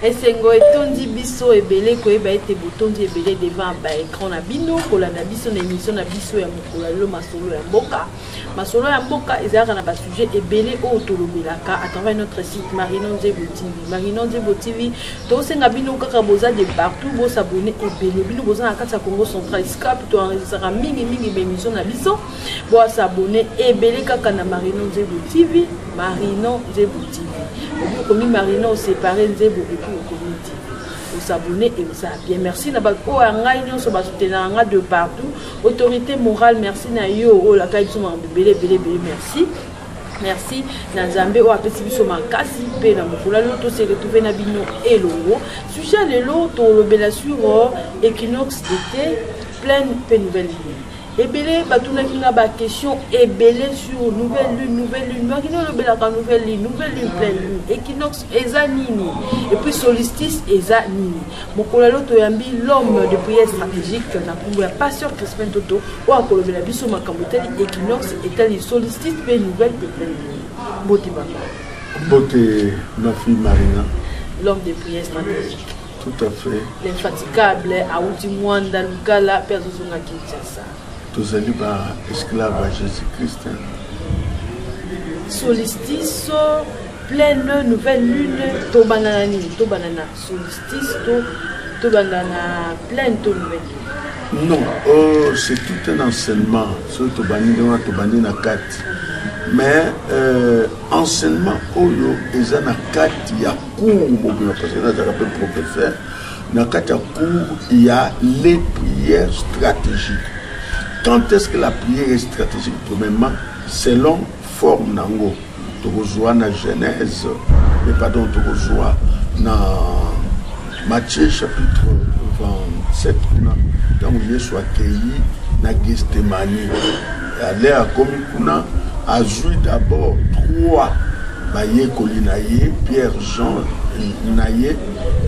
esengo etondi biso ebele koyeba ete botondi ebele devant ba écran na bino kolanda biso na émission na biso ya mokolo lelo masolo ya mboka. Masolo ya mboka ezalaka na ba sujet ebele oyo tolobelaka à travers notre site Marinon Nzebo TV. Marinon Nzebo TV tosenga bino kaka boza de partout bo s'abonner ebele bino boza na kati ya Congo Central Skype to enregistrera mingi ba émission na biso bo s'abonner ebele kaka na Marinon Nzebo TV. Marinon Nzebo TV. Comme Marinon séparé Nzebo et puis au community. Vous s'abonnez et vous savez bien. Merci na bako ngai nyonso ba soutenir nga de partout. Autorité morale merci na yo o la kai tsuma bele merci. Merci na Nzambe o apesi biso makasi pe na mokolo lo to se retrouver na bino elongo. Sujet lelo to lobela sur équinoxe d'été pleine pe nouvelle lune. Ebele batuna kinga ba question ebele sur nouvelle lune makino le bela ka nouvelle lune pleine lune équinoxe eza nini et puis solstice eza nini mokolo lo to yambi l'homme de prière stratégique na kumbu ya pasteur Crispin Toto o akolo bela biso makambo teli équinoxe etali solstice pe nouvelle pe pleine lune bote baba bote ma fille Marina l'homme de prière stratégique tout à fait l'infatigable Aouti Mwanda Lukala personne qui ça tous allés par esclave à Jésus-Christ. Solstice, pleine nouvelle lune, to banana, solstice, to banana, pleine to nouvelle lune. Non, c'est tout un enseignement sur to banana kat. Mais enseignement oyo ezana kat ya cours mobile parce que là j'appelle professeur. Na kat ya cours il y a les prières stratégiques. Quand est-ce que la prière est stratégique? Premièrement, selon forme nango. Tu rejoins la Genèse, mais pardon, tu rejoins dans Matthieu chapitre 27, quand Jésus a accueilli na Gethsémani. Aller à Komikuna, a joué d'abord 3 baye kolinaye, Pierre, Jean, naye.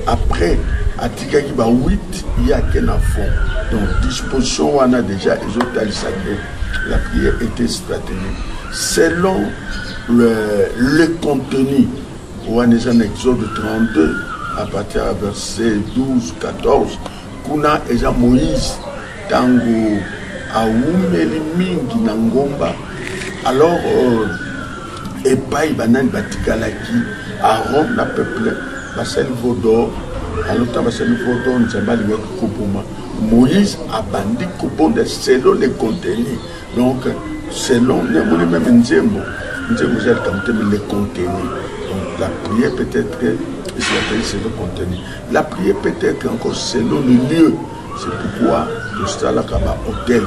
Après, à Tikaki, 8, il y a qu'un fond. Donc, disposition, on a déjà, la prière était stratégique. Selon le contenu, on a un Exode 32, à partir du verset 12, 14, Kuna et Moïse, Tango, Aoumeli Mingi, Nangomba, alors, et Paï, Banan, Batikalaki, Aaron, la peuple, Bassel Vaudor, alors, Moïse a bandit selon les contenus. Donc, selon les contenus. Donc, la prière peut être selon le contenu. La prière peut être encore selon le lieu. C'est pourquoi tout ça là, hôtel,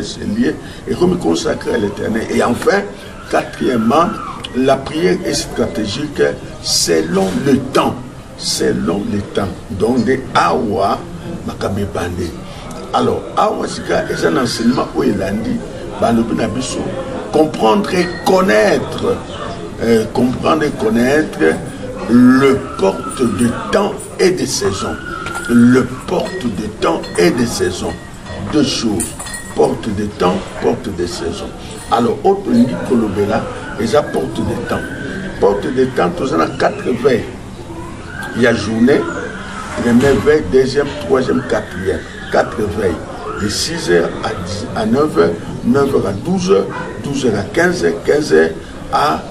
c'est lié. Et comme il consacre à l'éternel. Et enfin, quatrièmement, la prière est stratégique selon le temps. Selon les temps. Donc, des awa, makame bande. Alors, awa, c'est un enseignement où il a dit, comprendre et connaître. Comprendre et connaître le porte de temps et de saison. Le porte de temps et de saison. Deux choses. Porte de temps, porte de saison. Alors, autre lit kolobela, ils apportent de temps. Porte de temps, tous en a 4 veilles. Il y a journée, première veille, deuxième, troisième, quatrième. 4 veilles. De 6h à 9h, 9h à 12h, 12h à 15h, 15h à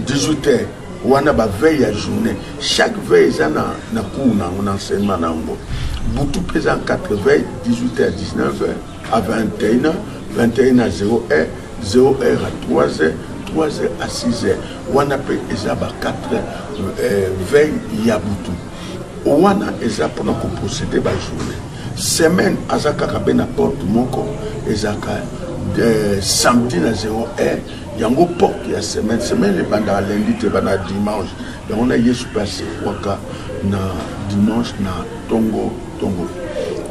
18h. On a une veille à journée. Chaque veille, il y a un enseignement. Beaucoup plus en 4 veilles, 18h à 19h, à 21h, 21h à 0h, 0h à 3h, 3h à 6h. On a 4 veilles, il y a beaucoup. On a pour procéder à la journée. Semaine, azaka kabena porte moko, ezaka samedi na 0h, yango porte ya semaine, semaine le banda lundi te banda dimanche. Donc on a yesu passé waka na dimanche na tongo.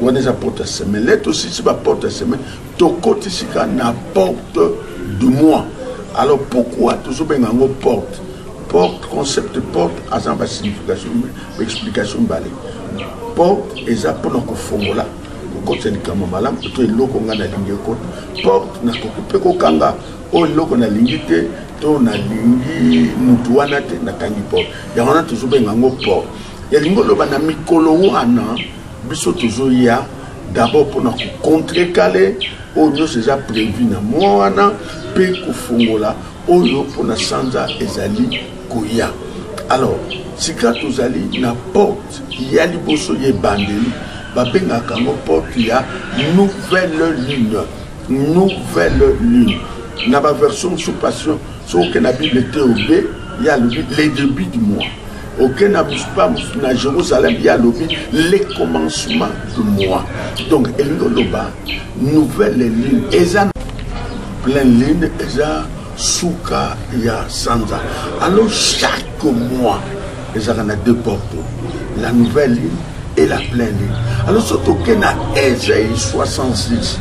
On a porte semaine. Là aussi si ba porte semaine, to côté sika na porte de mois. Alors pourquoi toujours ben yango porte? Porte, concept porte, azan ba signification, explication balé. Porte et ça pour nous fongola ko c'est comme malam to loko ngana lingi ko porte na ko peko kanga o loko na lingi te to na lingi mutu wana te na kangi porte ya wana toujours benga ngo porte elingo ba na mikolo wana biso tozoya d'abord pour na contrecaler oyo déjà prévu na moana pe kufungola oyo pour na sanza ezali koya. Alors sika tozali na porte ya liboso ye bandeli babengaka ngo porte ya nouvelle lune na ba version sous passion so que la Bible était au B il y a les débuts du mois. Aucun pas na Jérusalem il y a les commencements du mois. Donc elingoloba nouvelle lune eza pleine lune eza souka ya sanza. Alors chaque mois il y a deux portes, la nouvelle lune et la pleine lune. Alors surtout que na Ésaïe 66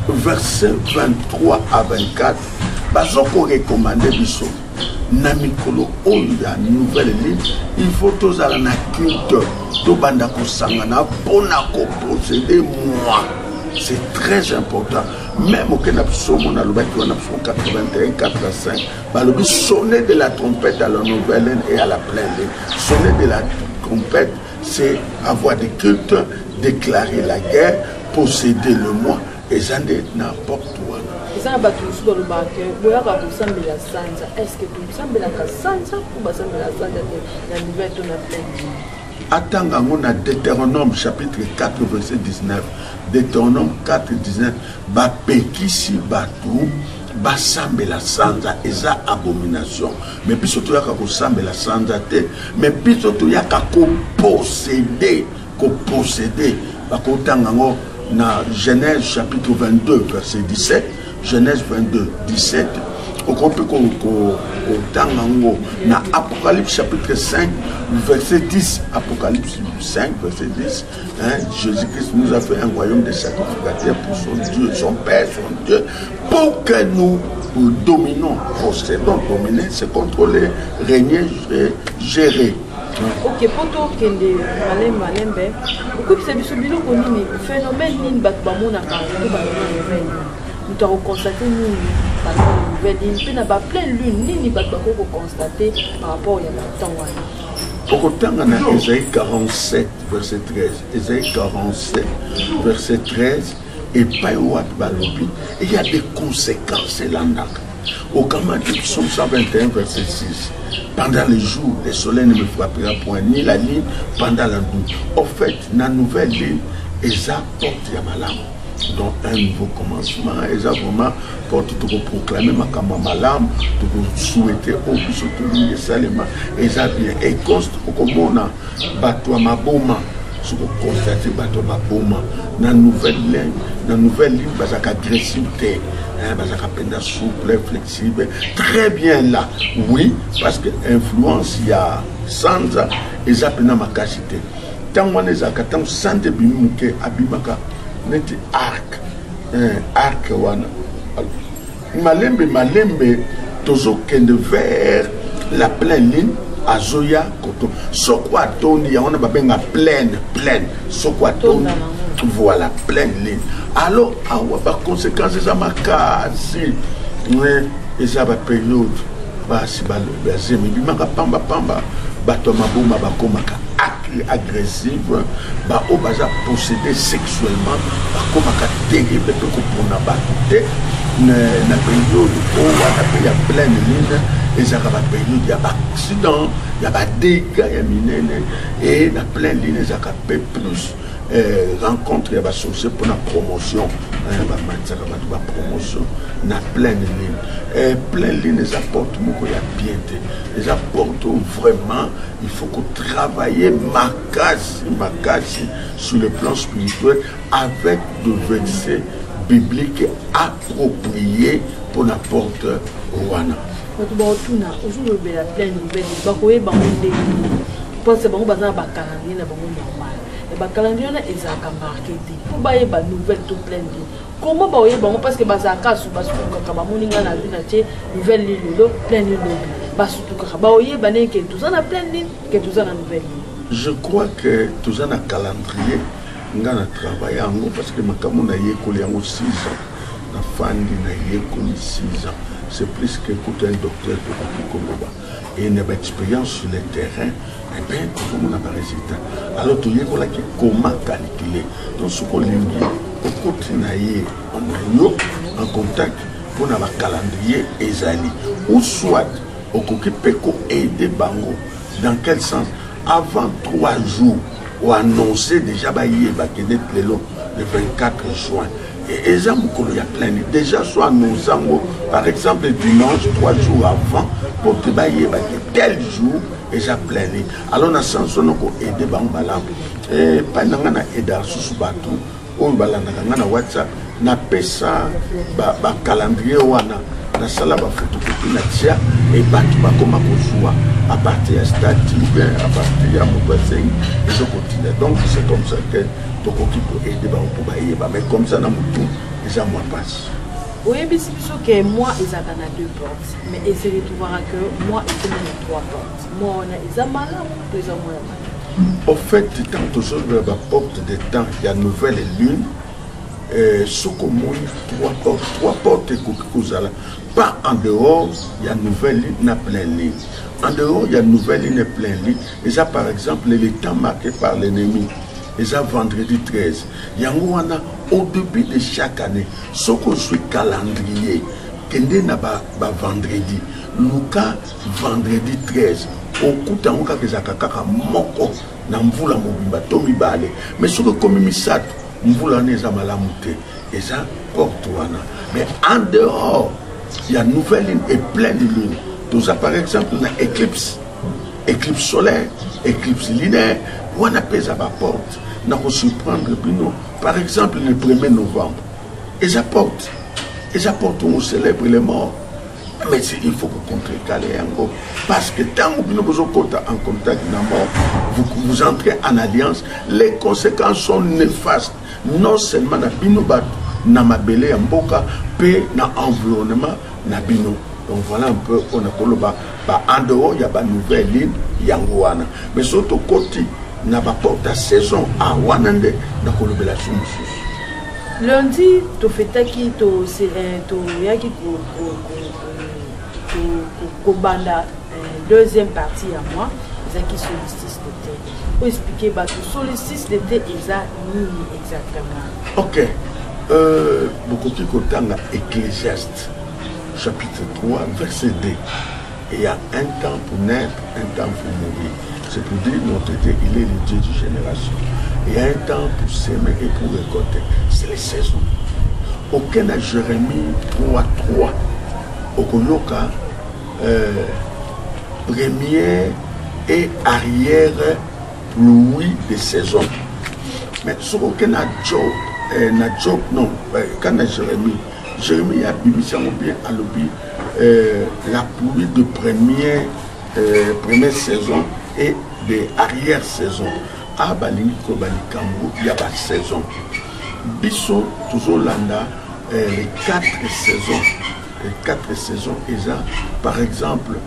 verset 23 à 24 bazoko recommander biso na mikolo oyo ya nouvelle lune il faut tozala na culte to banda kosangana pona ko procéder moi. C'est très important. Même au Kenya, on a le 81, 85, le sonner de la trompette à la nouvelle lune et à la pleine lune. Sonner de la trompette, c'est avoir des cultes, déclarer la guerre, posséder le mois, et ça n'importe où. Est-ce que tu sembles la sansa ou la nouvelle de la pleine lune? Attends, on a Deutéronome chapitre 4 verset 19. Deutéronome 4 19. Ba pekisi batu basambe la sanza eza abomination. Mais puis surtout yaka ko sambe la sanza te. Mais puis surtout yaka ko posséder, ba ko tangango na Genèse chapitre 22 verset 17. Genèse 22 17. Au na Apocalypse chapitre 5 verset 10. Apocalypse 5 verset 10, hein, Jésus-Christ nous a fait un royaume de sacrificateurs pour son Dieu, son Père, son Dieu, pour que nous dominons, possédons, dominer, c'est contrôler, régner, gérer. Ok, pour toi, Kende, Malembe, pourquoi c'est ce bilot qu'on dit, phénomène, nous avons constaté nous nouvelle ligne, puis n'a pas plein lune, ni pas constater par rapport à temps. Autant on a Ésaïe 47 verset 13, Ésaïe 47 verset 13 et Païouat Balobi, il y a des conséquences là. Au Kamadi, Psaume 121 verset 6. Pendant les jours, le soleil ne me frappera point ni la ligne pendant la nuit. En fait, la nouvelle ligne, Esa porte Yamalam. Donc un nouveau commencement, Esa vraiment porte pour proclamer ma malam, pour souhaiter au plus surtout Salema, Esa bien. Et constate au Komona, Bato Maboma, ce qu'on constate, Bato Maboma, la nouvelle ligne, basaka agressivité, basaka penda souple, flexible, très bien là, oui, parce que influence il y a Sanza, Esa pena makashite. Tant on les a, tant sante bimuke abimaka. Neti arc wana malembe tozo kende vers la pleine ligne azoya koto sokwa toni ya wana babenga pleine sokwa toni voilà pleine ligne alors awa ba conséquences za makasi mais eza ba période basi bazemi bimaka pamba bato maboma bakomaka agressive, ba o baza posséder sexuellement, ba komaka terrible pe ko pona ba te na période o wana pe ya pleine ligne ezaka ba période ya ba accident, ya ba dégâts ya minene et na pleine ligne ezaka pe plus rencontre ya ba société pour la promotion, ba matsaka ba promotion na pleine ligne. Pleine ligne les apporte beaucoup ya piété. Les apporte vraiment, il faut qu'on travaille makasi sur le plan spirituel avec des versets bibliques appropriés pour la porte Rwanda. Aujourd'hui, la pleine nouvelle, pense que bon bazar ba calendrier na bango normal et ba calendrier na ezaka marketing pour ba yeba nouvelle tout pleine ligne comment ba yeba parce que bazaka su basu ka ba moninga na bina che nouvelle ligne lo pleine ligne basu ka ba yeba ne que tout ça na pleine ligne que tout ça na nouvelle ligne. Je crois que tout ça na calendrier ngana travailler en parce que makamu na yekoli yango 6 ans na fandi na yekoli 6 ans c'est plus qu'écouter un docteur pour Koloba. Et une expérience sur le terrain, eh bien, tout le monde n'a pas résultat. Alors, tu y a comment calculer. Donc, ce qu'on a au continuer en contact pour avoir un calendrier Ezali. Ou soit, au peut aider Bango. Dans quel sens? Avant 3 jours, on annonçait déjà le 24 juin. Et il y a plein de déjà soit annoncé, par exemple, le dimanche, 3 jours avant, pour te bailler tel jour, et j'ai plein de. Alors, on a sens de aider Bango. Et pendant qu'on a aidé à Soussoubatou, on a WhatsApp, on a fait ça, un calendrier, on a sala ba photocopie na tia et batu ba koma kozwa à partir de statut à partir de motoising et je continue. Donc c'est comme ça que to koki pour aider ba pour ba mais comme ça na mutu déjà moi passe. Oui, mais c'est sûr que moi ils ont 2 portes mais essayez de voir que moi ils ont 3 portes. Moi on a ils ont malin ils ont moins. Au fait tant de choses vers la porte de temps il y a nouvelle lune ce qu'on 3 portes pas en dehors, il y a une nouvelle ligne à plein ligne. En dehors, il y a une nouvelle ligne à plein ligne. Et ça, par exemple, les temps marqués par l'ennemi. Et ça, vendredi 13. Il y a au début de chaque année, ce qu'on suit calendrier, qu'il n'a pas vendredi. Lucas, vendredi 13. Au coup de temps, il y a moko na mvula mobimba tomi bale. Mais ce que comme misat, mvula neza malamute. Et ça, porte wana. Mais en dehors, il y a une nouvelle ligne et plein de lignes. Donc ça, par exemple, on a éclipse solaire, éclipse lunaire, on appelle ça ma porte. On a surprendre, par exemple, le 1er novembre. Et ça porte où on célèbre les morts. Mais il faut que contrecaler encore. Parce que tant que vous êtes en contact avec la mort, vous entrez en alliance, les conséquences sont néfastes. Non seulement dans Binobat, na mabele mboka pe na environnement na bino. Donc voilà un peu on a koloba en dehors il y a pas nouvelle ligne yangoana mais surtout côté na ba porte à saison à wanande na kolobela sumusu lundi to fetaki to yaki ko banda deuxième partie à moi zaki solstice d'été pour expliquer ba to solstice d'été exactement. OK. Beaucoup de temps Ecclésiaste, chapitre 3, verset 2. Et il y a un temps pour naître, un temps pour mourir. C'est pour dire notre Dieu, il est le Dieu de génération. Il y a un temps pour s'aimer et pour récolter. C'est les saisons. Aucun à Jérémie 3.3. Okoyoka, première et arrière pluie de saison. Mais sur aucun à Job, non, quand on a Jérémie a bibi bien à l'objet la pluie de première saison et de arrière saison. À Balingi Kobalikambo, il y a pas de saison. Bisso, toujours landa, les 4 saisons. Les 4 saisons, et ça, par exemple,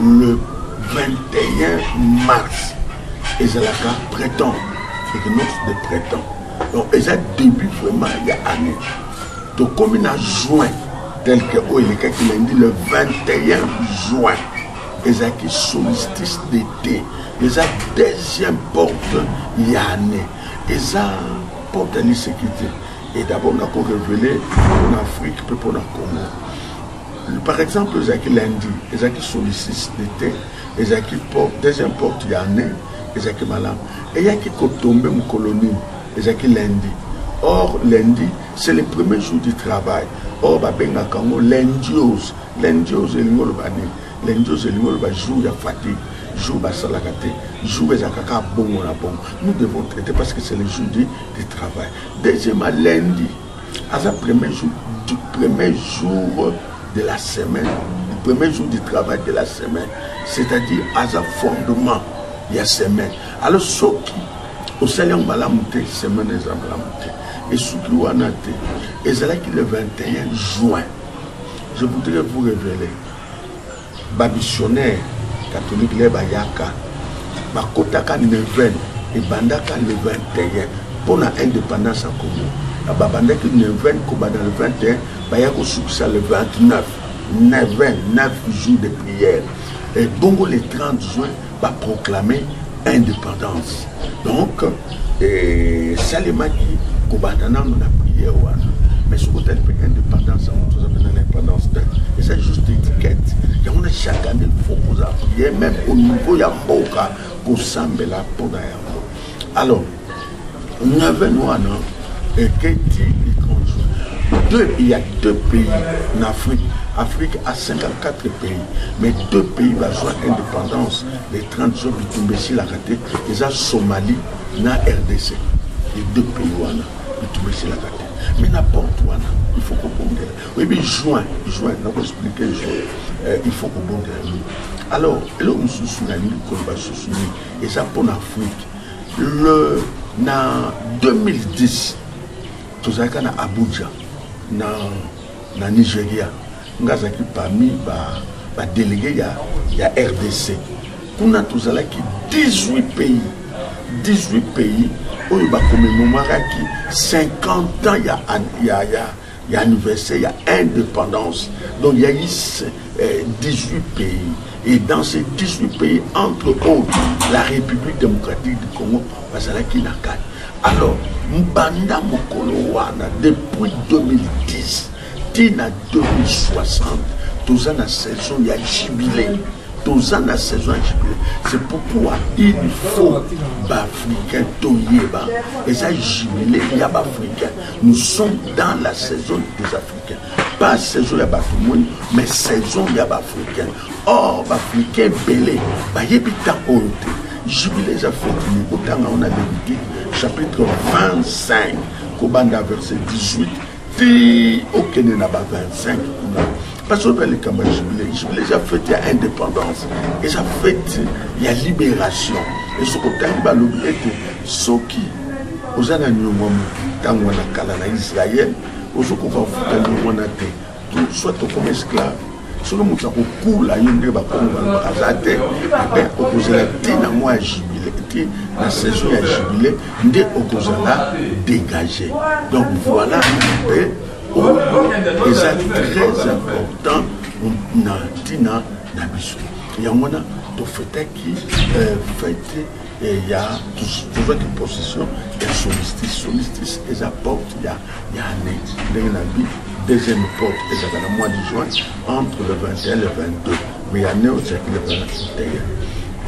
le 21 mars, et c'est la carte printemps, équinoxe de printemps. Donc, et ça début vraiment il y a année. Donc, comme il a juin, tel que il a dit le 21 juin, et ça qui solstice d'été, et ça deuxième porte il y a année, et ça porte à l'insécurité. Et d'abord, on a révélé en Afrique, puis pour le Congo. Par exemple, il y a qui lundi, il y a qui solstice d'été, il y a qui porte, deuxième porte il y a année, il y a qui malade, et il y a qui tombe en colonie. Et qui lundi. Or, lundi, c'est le premier jour du travail. Or, babenga kango lendiose. Lendiose et l'ingolobani. Lendiose et l'ingolobani, jour de fatigue, jour de salakate, jour de zakaka bon ou la bon. Nous devons traiter parce que c'est le jour du travail. Deuxièmement, lundi, à ce premier jour de la semaine, le premier jour du travail de la semaine, c'est-à-dire à ce fondement, il y a semaine. Alors, ce qui au salon Malamute, semaine des Malamute, et Souklouanate, et c'est là qu'il est le 21 juin. Je voudrais vous révéler, missionnaire catholique, les Bayaka, Bakotaka Neven, et Bandaka le 21, pour l'indépendance en Congo. Babandaki Neven, dans le 21, Bayako Souksa le 29. 29 jours de prière. Et Bongo le 30 juin va proclamer indépendance. Donc, Salemaki, Kobatana, on a prié. Mais ce côté de l'indépendance, on a l'indépendance. Et c'est juste une étiquette. On a chaque année, il faut qu'on a prié, même au niveau de Yamboka, qu'on semble là pour Yambo. Alors, on avait nous, et il y a 2 pays en Afrique. L'Afrique a 54 pays, mais 2 pays vont avoir indépendance. Les 30 jours de Tumbesi la raté, ils ont Somalie, na RDC. Les 2 pays de Tumbesi la raté. Mais n'importe où, il faut qu'on bonde. Oui, mais juin, on va expliquer juin. Il faut qu'on bonde. Alors, là, on se souvient, qu'on va se souvenir, et ça pour l'Afrique. En 2010, tout ça, on a Abuja, dans Nigeria. Nous avons parmi les délégués, il y a RDC. Nous avons tous 18 pays. 18 pays où il va commémorer 50 ans, il y a anniversaire, il y a indépendance. Donc il y a eu 18 pays. Et dans ces 18 pays, entre autres, la République démocratique du Congo, qui n'a qu'à. Alors, Mbanda Mokolowana, depuis 2010, à 2060, tous en a saison, il y a jubilé. Tous en a saison, jubilé. C'est pourquoi il faut Africains Toyeba. Et ça, jubilé, il y a Africains. Nous sommes dans la saison des Africains. Pas saison il y a Africains, mais saison il y a Africains. Or, Africains belé, Bayebita Honte. Jubilé, ça fait autant on a Lévitique, chapitre 25, Kobanda, verset 18. Au Kenya, 25. Parce que les camarades jubilé, ça fait l'indépendance. Et ça fait la libération. Et ce côté, il va l'oublier que ceux qui, aux années en Israël, aux autres qui vont faire soit comme esclaves, soit comme ça, au coup, là, il y a des gens qui opposé la tina moi jubilé, la saison a jubilé, des opposants dégagé. Donc voilà, et c'est très important dans tina nabiso. Il y a un fait qui fait il y a toujours une possession, il y a solstice, et ça porte, il y a un année, deuxième porte, et ça va dans le mois de juin, entre le 21 et le 22. Mais il y a un année aussi qui est dans l'intérieur.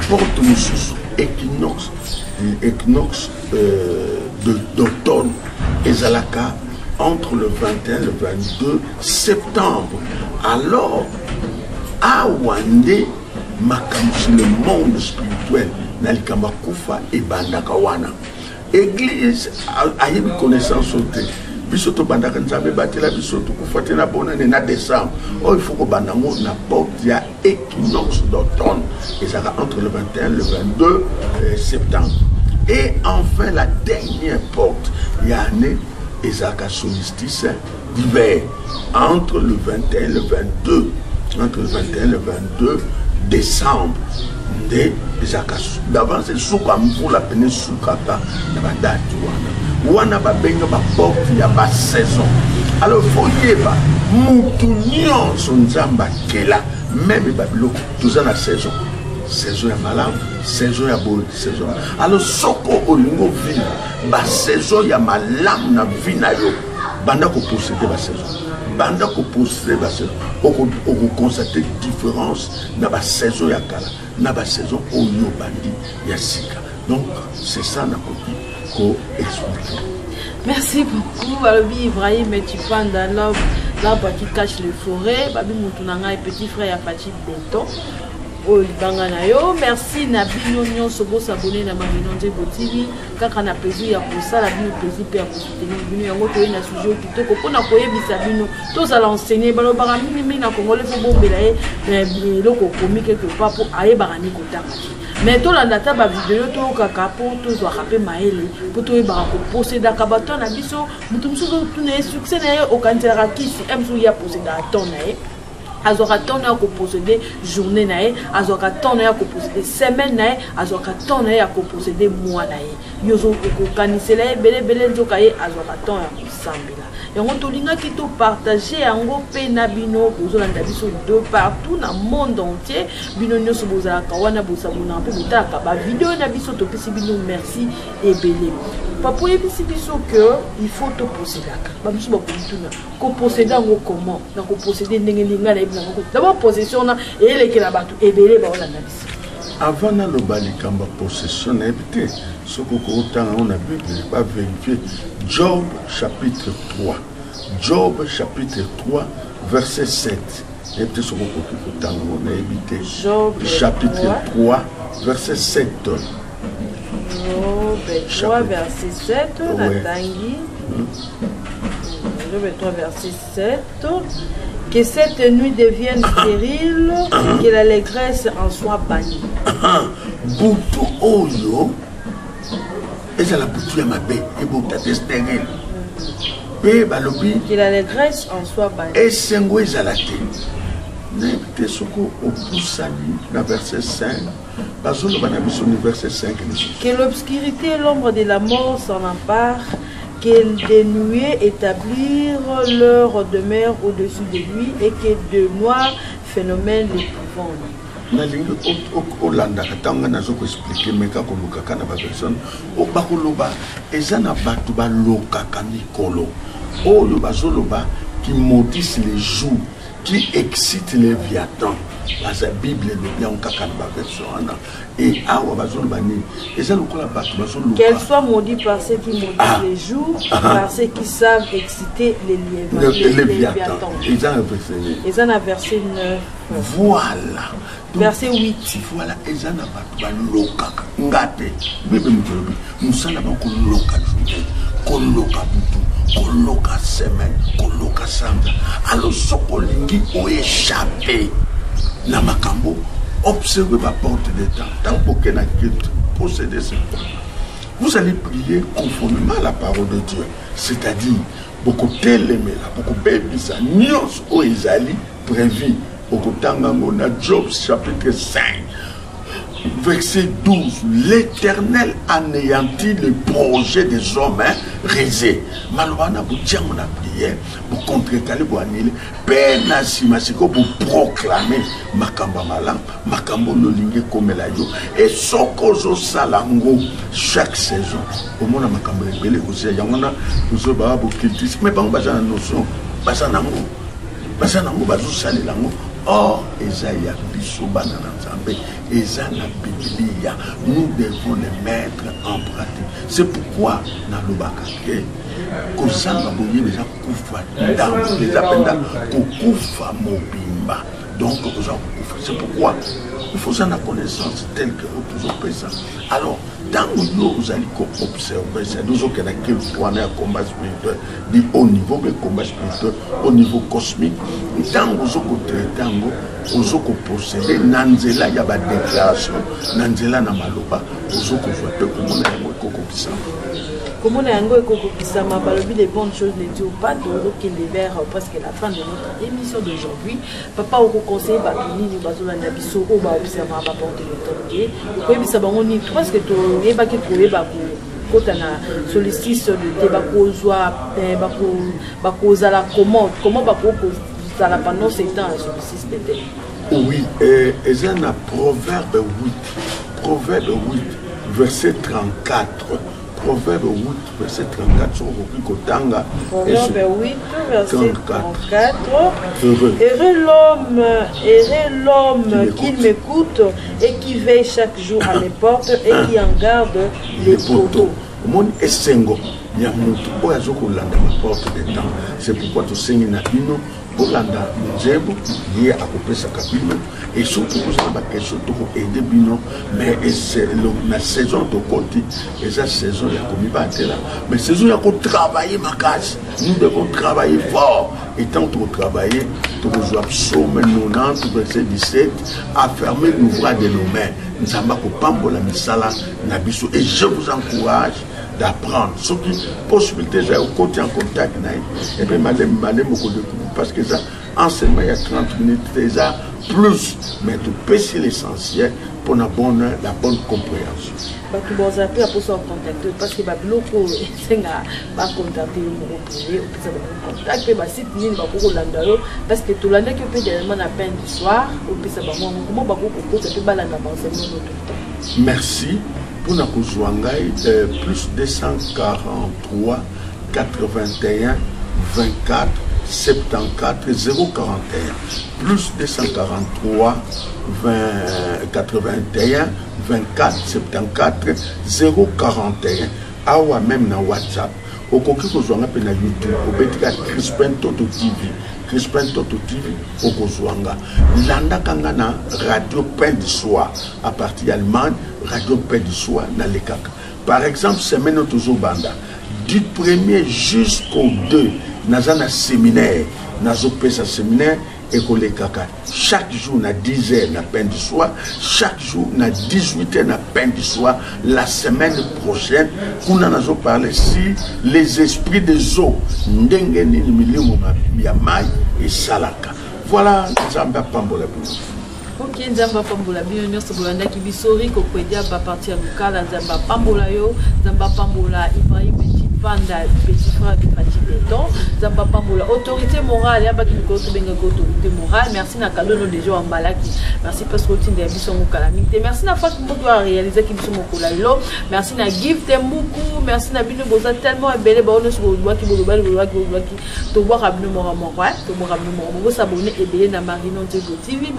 Porte nous équinoxe d'automne, et Zalaka, entre le 21 et le 22 septembre. Alors, à Wande, sur le monde spirituel, Nalikamba Kufa et Bandakawana. Église a une connaissance sauté. Bisoto Bandaka Nzambe Batela Bisoto Kufa Tena Bonane na décembre. Oh, il faut que Bandango n'apporte il y a équinoxe d'automne. Et ça va entre le 21 et le 22 septembre. Et enfin, la dernière porte, il y a année Ezaka solstice d'hiver. Entre le 21 et le 22. Entre le 21 et le 22 décembre. D'avant, c'est souka pour la peine soukata na ba date wana ba benga ba porte ya ba saison. Alors faut yeba mutunyo sonzamba kela même babilo tous en la saison. Saison ya malamu, saison ya beau, saison. Alors soko olingo vivre ba saison ya malamu na vie na yo banda ko posséder ba saison. Banda ko posséder ba saison. On constate différence na ba saison ya kala. Naba saison Oyo Bandi Yassika. Donc c'est ça qu'on explique. Merci beaucoup, Alobi Ibrahim Tchipanda, l'arbre qui cache les forêts, Babi Moutounanga et petit frère Apache Benton. Merci Nabino Nyon Sobo s'abonner à Mamino de Botili. Quand on a plaisir à pour ça, la Bino plaisir pour soutenir Bino. On a un sujet qui te comprend à quoi Bisabino. Tous à l'enseigner, Balobarami, na Congolais, faut bomber le commis quelque part pour aller barani Kota. Mais tout la data ba vidéo tout kaka pour tous doit rappeler maël pour tout barako posséder kabaton na biso mutumsu tout ne succès na au kantera qui si aime sou ya posséder ton na azwaka temps na posséder journée na ye, azwaka temps na posséder semaine na ye, azwaka temps na posséder mois na ye. Yozo kokanisela ye bele nzoka ye azwaka temps ya kosambela. Yango tolingaki to partager yango pe na bino kozolanda biso de partout na monde entier. Bino nyonso bozalaka wana bosabona pe botalaka ba vidéo na biso topesi bino merci ebele. Papa yebisi biso que il faut to posséder. Ba biso ba komituna ko posséder yango comment? Na ko posséder ndenge ndinga na ibina ko. D'abord possession na elekela bato ebele ba olanda biso. Avant na lobali kamba possession na ebite soko ko tanga on a Bible pas vérifier Job chapitre 3. Job chapitre 3 verset 7. Et peut-être soko ko tanga on a ebite Job chapitre 3 verset 7. Job 3 verset 7 na tangi. Job 3 verset 7. Que cette nuit devienne stérile, que l'allégresse en soit bannie. Boutou oyo, et ça la boutou ya mabe, et boutou stérile. Pe balobi, que l'allégresse en soit bannie. Et sengo ezalate. N'écoutez soko au poussali, na verset 5. Bazolo banabiso ni verset 5. Que l'obscurité et l'ombre de la mort s'en emparent. Que des nuées établirent leur demeure au-dessus de lui et que de noirs phénomènes l'épouvantent. Nalingi olanda katanga nazo ko expliquer meka ko lukaka na ba personne o bakoloba ezana batu ba lokaka mikolo oyo bazoloba qui maudissent les jours qui excitent les viatans. La Bible le bien kaka na ba version ana et awa bazoloba ni ezana ko la batu bazoloba qu'elle soit maudite par ceux qui maudissent les jours par ceux qui savent exciter les viatans. Ezana verset 9. Voilà. Verset 8. Voilà, ezana batu ba lokaka ngate bebe mutolobi musala ba ko loka journée ko loka butu ko loka semaine ko loka samba alors soko lingi o échapper na makambo observez la porte des temps tant que na culte posséder ce temps vous allez prier conformément à la parole de Dieu, c'est-à-dire beaucoup télémé là beaucoup bébisa nyos o ezali prévu. Au Job chapitre 5, verset 12, l'Éternel anéantit le projet des hommes risés. Malwana boutia mon prière pour contrecarrer pour annuler. Penasi masiko pour proclamer makamba malam, makambo lolingue comme la yo. Et sokozo salango chaque saison. Au monde makambo rebelle aussi yamona nous ba bo cultis mais pas bazana notion bazana ngo bazana ngo bazu salilango. Or, Esaïa biso banana nzambe, Ezana Biblia, nous devons les mettre en pratique. C'est pourquoi dans le bakake, kozanga boye déjà kufa dans les appenda kufa mobimba. Donc c'est pourquoi il faut ça la connaissance telle que vous toujours présent. Alors, dans vous allez observer, c'est nous autres qui avons quel point de combat spirituel, du haut niveau, mais combat spirituel au niveau cosmique. Et dans vous autres posséder, Nanzela, il y a des déclarations, Nanzela n'a maloba, vous autres voient peu comme on a un coco qui s'en comme on a un coco qui s'en va, les bonnes choses ne disent pas, donc il est vers presque la fin de notre émission d'aujourd'hui. Papa, au conseil, Batuni, Bazola Nabiso, au bas, observer à porter le temps. Vous pouvez savoir, on y parce que tu es pas qui trouvé quand on a sollicité de Bakozwa, Bakozala, comment Bakozala pendant ces temps, sollicité. Oui, et c'est un proverbe 8, verset 34. Proverbe 8, verset 34, sur le Kotanga. Proverbe 8, verset 34. Heureux l'homme qui m'écoute et qui veille chaque jour à mes portes et qui en garde les poteaux. Mon esengo, il y a mon tout à la porte des temps. C'est pourquoi tu saignes na bino, Bolanda, Nzebo, lié à couper sa cabine. Et surtout, vous avez la question de aider bino, mais c'est la saison de côté, et cette saison, il y a commis pas là. Mais saison, il y a qu'on travailler ma case. Nous devons travailler fort. Et tant que vous travaillez, vous avez psaume 90, verset 17, affermer l'ouvrage de nos mains. Nous avons pas la misala, et je vous encourage d'apprendre. Ce qui possibilité, j'ai au côté en contact, et puis, parce que ça, enseignement il y a 30 minutes déjà plus, mais tu pêches l'essentiel pour la bonne compréhension. Tu vas appeler pour se contacter parce que Babiloko va contacter le privé, contacter le site parce que tout l'année que peut également à peine du soir, au plus ça va comment merci pour la Kouzouangaï, plus 243 81 24 74 041 plus 243 81 24 74 041 awa même na WhatsApp okoki kozwanga pe na YouTube obetika Crispin Toto TV okozwanga landa kanga na radio Pain du Soir à partir d'Allemagne radio Pain du Soir na lekaka par exemple semaine toujours banda du 1er jusqu'au 2 nazana séminaire nazopesa séminaire école kaka chaque jour na 10h na Pain du Soir chaque jour na 18h na Pain du Soir la semaine prochaine kuna nazo parler si les esprits des eaux ndenge nini milimo ya mai et salaka voilà nzamba pambola bino. Ok, nzamba pambola bino nyonso bolanda ki bisori ko kwedia ba partir lukala nzamba pambola yo nzamba pambola Ibrahim Panda petit frère de Fatih Béton nzamba pambola autorité morale ya baki ko to benga autorité morale merci na kalono déjà en balaki merci parce que tu ndembi son calamité merci na Fatou Mboukou a réalisé ki biso mokola lo merci na gift Mboukou merci na bino boza tellement belé ba ono so boaki to boire abino mora to boire abino mora s'abonner et belé na Marinon Diego TV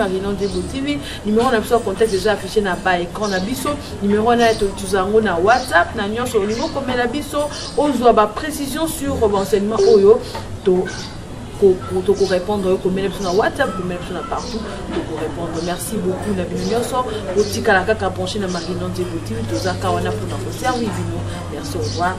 numéro na biso contact déjà affiché na ba écran na biso numéro na to tuzango na WhatsApp na nyonso au niveau comme la biso ozwa ba précision sur renseignement oyo to ko répondre ko mele na WhatsApp ko mele na partout ko répondre merci beaucoup na bino nyonso otika la kaka branché na Marinon Diego TV tozaka wana pour na servir bino merci au revoir.